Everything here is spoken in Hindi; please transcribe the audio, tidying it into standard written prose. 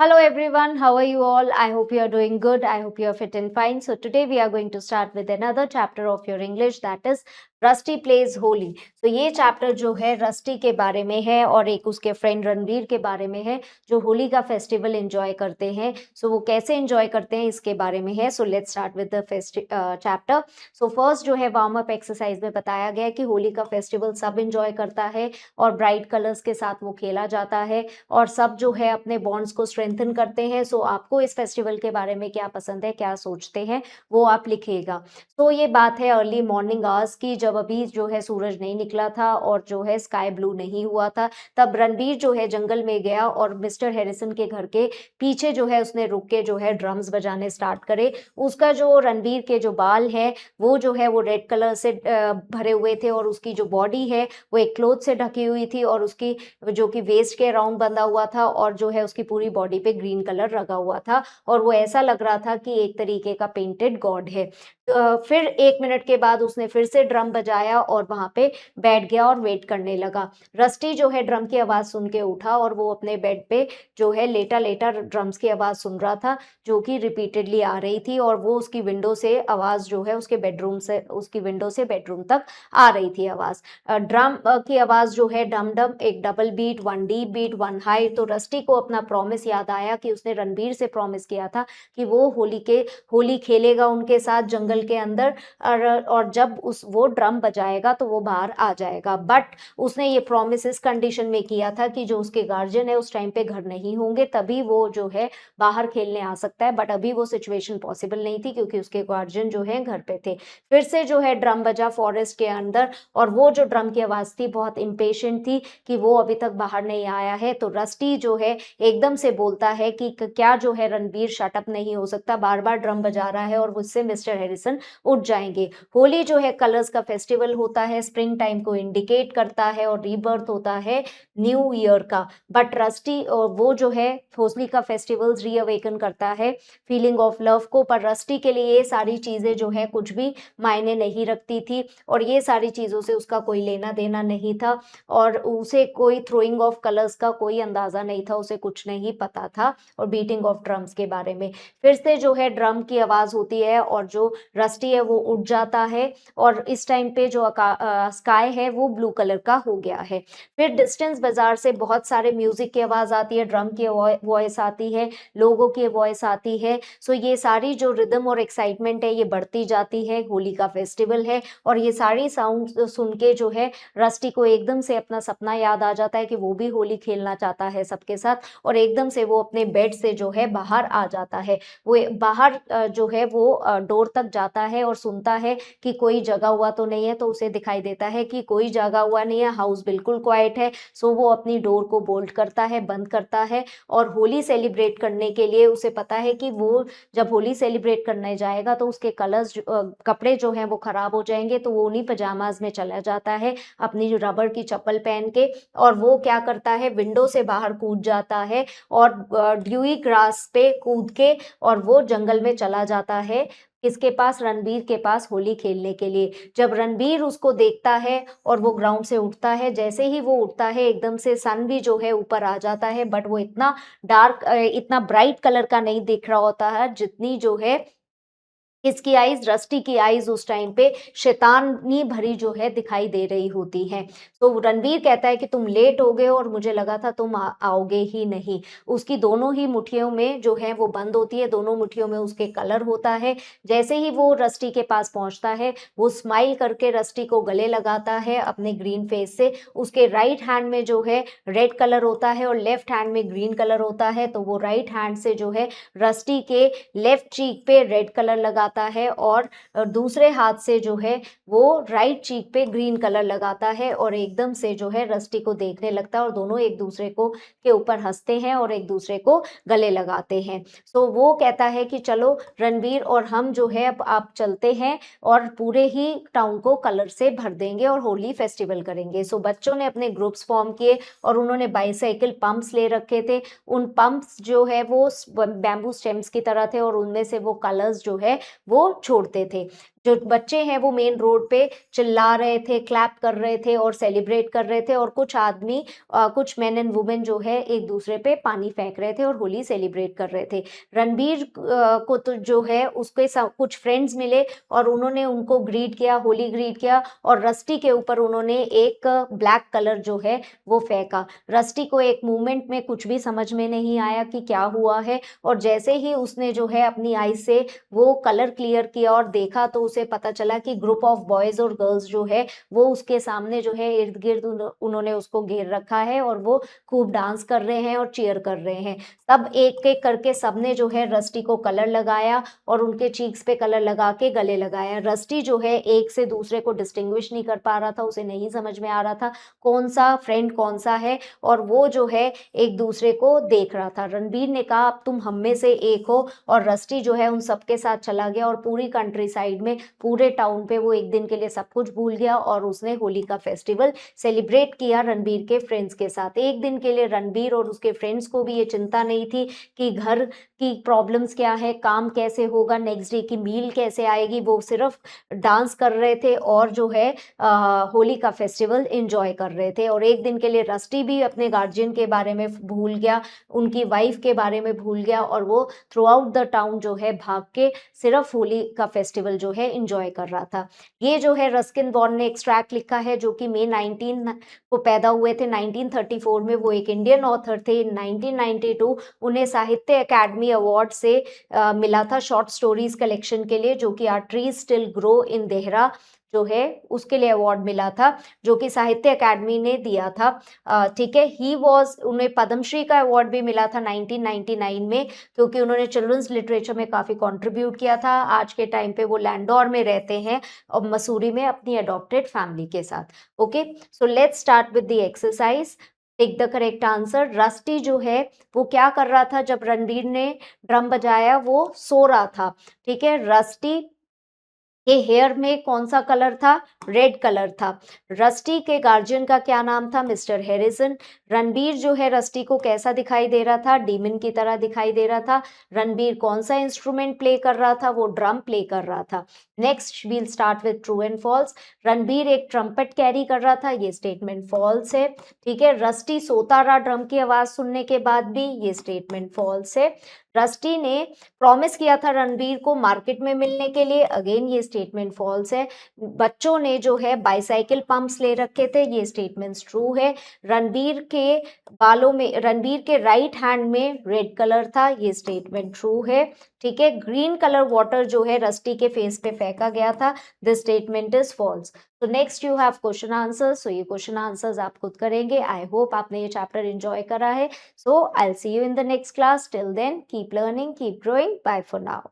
Hello everyone, how are you all? I hope you are doing good. I hope you are fit and fine. So today we are going to start with another chapter of your English, that is Rusty plays Holi. तो ये चैप्टर जो है रस्टी के बारे में है और एक उसके फ्रेंड रणवीर के बारे में है जो होली का फेस्टिवल एंजॉय करते हैं। सो वो कैसे एंजॉय करते हैं इसके बारे में है। सो let's start with the chapter. So first जो है वार्म अप एक्सरसाइज में बताया गया है कि होली का फेस्टिवल सब एंजॉय करता है और ब्राइट कलर्स के साथ वो खेला जाता है और सब जो है अपने बॉन्ड्स को स्ट्रेंथन करते हैं। सो आपको इस फेस्टिवल के बारे में क्या पसंद है, क्या सोचते हैं, वो आप लिखिएगा। तो ये बात है अर्ली मॉर्निंग आवर्स की, जब अभी जो है सूरज नहीं निकला था और जो है स्काई ब्लू नहीं हुआ था। तब रणबीर जो है जंगल में गया और मिस्टर हैरिसन के घर के पीछे जो है उसने रुक के जो है ड्रम्स बजाने स्टार्ट करे। उसका जो रणबीर के जो बाल है वो जो है वो रेड कलर से भरे हुए थे और उसकी जो बॉडी है वो एक क्लोथ से ढकी हुई थी और उसकी जो कि वेस्ट के अराउंड बंधा हुआ था और जो है उसकी पूरी बॉडी पे ग्रीन कलर लगा हुआ था और वो ऐसा लग रहा था कि एक तरीके का पेंटेड गॉड है। फिर 1 मिनट के बाद उसने फिर से ड्रम बजाया और वहां पे बैठ गया और वेट करने लगा। रस्टी जो है ड्रम की आवाज सुन के उठा और वो अपने बेड पे जो है लेटा लेटा ड्रम्स की आवाज सुन रहा था जो कि रिपीटेडली आ रही थी और वो उसकी विंडो से आवाज जो है उसके बेडरूम से उसकी विंडो से बेडरूम तक आ रही थी आवाज। ड्रम की आवाज जो है डम डम, एक double beat, one deep beat, one high. तो रस्टी को अपना प्रॉमिस याद आया कि उसने रणबीर से प्रॉमिस किया था कि वो होली खेलेगा उनके साथ जंगल के अंदर और जब उस वो ड्रम बजाएगा तो वो बाहर आ जाएगा। बट उसने ये प्रॉमिस इस कंडीशन में किया था कि जो उसके गार्जियन है उस टाइम पे घर नहीं होंगे, तभी वो जो है बाहर खेलने आ सकता है। बट अभी वो सिचुएशन पॉसिबल नहीं थी क्योंकि उसके गार्जियन जो है घर पे थे। फिर से जो है ड्रम बजा फॉरेस्ट के अंदर और वो जो ड्रम की आवाज थी बहुत इम्पेशेंट थी कि वो अभी तक बाहर नहीं आया है। तो रस्टी जो है एकदम से बोलता है कि क्या जो है रणबीर शटअप नहीं हो सकता, बार बार ड्रम बजा रहा है और मुझसे मिस्टर हैरिसन उठ जाएंगे। होली जो है कलर्स का फेस्टिवल होता है, स्प्रिंग टाइम को इंडिकेट करता है और रीबर्थ होता है न्यू ईयर का। बट रस्टी और वो जो है होली का फेस्टिवल्स रीअवेकन करता है फीलिंग ऑफ लव को। पर रस्टी के लिए ये सारी चीजें जो है कुछ भी मायने नहीं रखती थी और ये सारी चीजों से उसका कोई लेना देना नहीं था और उसे कोई थ्रोइंग ऑफ कलर्स का कोई अंदाजा नहीं था, उसे कुछ नहीं पता था और बीटिंग ऑफ ड्रम्स के बारे में। फिर से जो है ड्रम की आवाज होती है और जो रस्टी है वो उठ जाता है और इस टाइम पे जो स्काई है वो ब्लू कलर का हो गया है। फिर डिस्टेंस बाजार से बहुत सारे म्यूजिक की आवाज आती है, ड्रम की वॉइस आती है, लोगों की वॉइस आती है। सो ये सारी जो रिदम और एक्साइटमेंट है ये बढ़ती जाती है, होली का फेस्टिवल है और ये सारी साउंड सुन के जो है रस्टी को एकदम से अपना सपना याद आ जाता है कि वो भी होली खेलना चाहता है सबके साथ और एकदम से वो अपने बेड से जो है बाहर आ जाता है। वो बाहर जो है वो डोर तक जाता है और सुनता है कि कोई जगा हुआ तो नहीं है। तो उसे दिखाई देता है कि कोई जगा हुआ नहीं है, हाउस बिल्कुल क्वाइट है। सो वो अपनी डोर को बोल्ट करता है, बंद करता है और होली सेलिब्रेट करने के लिए उसे पता है कि वो जब होली सेलिब्रेट करने जाएगा तो उसके कपड़े जो हैं वो खराब हो जाएंगे। तो वो उन्हीं पजामाज में चला जाता है अपनी जो रबर की चप्पल पहन के और वो क्या करता है विंडो से बाहर कूद जाता है और ड्यूई ग्रास पे कूद के और वो जंगल में चला जाता है किसके पास, रणबीर के पास, होली खेलने के लिए। जब रणबीर उसको देखता है और वो ग्राउंड से उठता है, जैसे ही वो उठता है एकदम से सन भी जो है ऊपर आ जाता है बट वो इतना डार्क इतना ब्राइट कलर का नहीं दिख रहा होता है जितनी जो है इसकी आईज, रस्टी की आईज उस टाइम पे शैतानी भरी जो है दिखाई दे रही होती हैं। तो रणबीर कहता है कि तुम लेट हो गए और मुझे लगा था तुम आओगे ही नहीं। उसकी दोनों ही मुट्ठियों में जो है वो बंद होती है, दोनों मुट्ठियों में उसके कलर होता है। जैसे ही वो रस्टी के पास पहुंचता है वो स्माइल करके रस्टी को गले लगाता है अपने ग्रीन फेस से। उसके राइट हैंड में जो है रेड कलर होता है और लेफ्ट हैंड में ग्रीन कलर होता है। तो वो राइट हैंड से जो है रस्टी के लेफ्ट चीक पे रेड कलर लगाता है और दूसरे हाथ से जो है वो राइट चीक पे ग्रीन कलर लगाता है और एकदम से जो है रस्टी को देखने लगता है और दोनों एक दूसरे को के ऊपर हंसते हैं और एक दूसरे को गले लगाते हैं। सो वो कहता है कि चलो रणबीर और हम जो है अब आप चलते हैं और पूरे ही टाउन को कलर से भर देंगे और होली फेस्टिवल करेंगे। सो बच्चों ने अपने ग्रुप्स फॉर्म किए और उन्होंने बाईसाइकिल पंप्स ले रखे थे। उन पंप्स जो है वो बैम्बू स्टेम्स की तरह थे और उनमें से वो कलर्स जो है वो छोड़ते थे। जो बच्चे हैं वो मेन रोड पे चिल्ला रहे थे, क्लैप कर रहे थे और सेलिब्रेट कर रहे थे, और कुछ आदमी कुछ मेन एंड वुमेन जो है एक दूसरे पे पानी फेंक रहे थे और होली सेलिब्रेट कर रहे थे। रणबीर को तो जो है उसके कुछ फ्रेंड्स मिले और उन्होंने उनको ग्रीट किया, होली ग्रीट किया, और रस्टी के ऊपर उन्होंने एक ब्लैक कलर जो है वो फेंका। रस्टी को एक मूवमेंट में कुछ भी समझ में नहीं आया कि क्या हुआ है, और जैसे ही उसने जो है अपनी आई से वो कलर क्लियर किया और देखा तो उसे पता चला कि ग्रुप ऑफ बॉयज और गर्ल्स जो है वो उसके सामने जो है इर्द गिर्द उन्होंने उसको घेर रखा है और वो खूब डांस कर रहे हैं और चीयर कर रहे हैं। तब एक एक करके सबने जो है रस्टी को कलर लगाया और उनके चीक्स पे कलर लगा के गले लगाया। रस्टी जो है एक से दूसरे को डिस्टिंग्विश नहीं कर पा रहा था, उसे नहीं समझ में आ रहा था कौन सा फ्रेंड कौन सा है, और वो जो है एक दूसरे को देख रहा था। रणबीर ने कहा अब तुम हम में से एक हो, और रस्टी जो है उन सबके साथ चला गया और पूरी कंट्री साइड में, पूरे टाउन पे वो एक दिन के लिए सब कुछ भूल गया और उसने होली का फेस्टिवल सेलिब्रेट किया रणबीर के फ्रेंड्स के साथ। एक दिन के लिए रणबीर और उसके फ्रेंड्स को भी ये चिंता नहीं थी कि घर की प्रॉब्लम्स क्या है, काम कैसे होगा, नेक्स्ट डे की मील कैसे आएगी, वो सिर्फ डांस कर रहे थे और जो है होली का फेस्टिवल एंजॉय कर रहे थे। और एक दिन के लिए रस्टी भी अपने गार्जियन के बारे में भूल गया, उनकी वाइफ के बारे में भूल गया, और वो थ्रू आउट द टाउन जो है भाग के सिर्फ होली का फेस्टिवल जो है एंजॉय कर रहा था। ये जो है रस्किन बॉन्ड ने एक्सट्रैक्ट लिखा है, जो कि मई 19 को पैदा हुए थे 1934 में। वो एक इंडियन ऑथर थे। 1992 उन्हें साहित्य अकादमी अवार्ड से मिला था शॉर्ट स्टोरीज कलेक्शन के लिए, जो कि our trees still grow in Dehra जो है उसके लिए अवार्ड मिला था, जो कि साहित्य अकादमी ने दिया था। ठीक है, ही वॉज, उन्हें पद्मश्री का अवार्ड भी मिला था 1999 में, क्योंकि उन्होंने चिल्ड्रंस लिटरेचर में काफ़ी कंट्रीब्यूट किया था। आज के टाइम पे वो लैंडोर में रहते हैं और मसूरी में अपनी अडॉप्टेड फैमिली के साथ। Okay, so let's start with the exercise. Take the correct answer. Rusty जो है वो क्या कर रहा था जब रणबीर ने ड्रम बजाया? वो सो रहा था। ठीक है, रस्टी के हेयर में कौन सा कलर था? रेड कलर था। रस्टी के गार्जियन का क्या नाम था? Mister Harrison. रणबीर जो है रस्टी को कैसा दिखाई दे रहा था? डीमन की तरह दिखाई दे रहा था। रणबीर कौन सा इंस्ट्रूमेंट प्ले कर रहा था? वो ड्रम प्ले कर रहा था। Next we'll start with true and false. Ranbir एक ट्रम्पेट कैरी कर रहा था, ये स्टेटमेंट फॉल्स है। ठीक है, रस्टी सोता रहा ड्रम की आवाज सुनने के बाद भी, ये स्टेटमेंट फॉल्स है। रस्टी ने प्रॉमिस किया था रणबीर को मार्केट में मिलने के लिए, अगेन ये स्टेटमेंट फॉल्स है। बच्चों ने जो है बाइसाइकिल पंप्स ले रखे थे, ये स्टेटमेंट ट्रू है। रणबीर के बालों में, रणबीर के राइट हैंड में रेड कलर था, ये स्टेटमेंट ट्रू है। ठीक है, ग्रीन कलर वाटर जो है रस्टी के फेस पे फेंका गया था, दिस स्टेटमेंट इज फॉल्स। तो next you have question answers. So ये क्वेश्चन आंसर्स आप खुद करेंगे। आई होप आपने ये चैप्टर एंजॉय करा है। So I'll see you in the next class. Till then, keep learning, keep growing. Bye for now.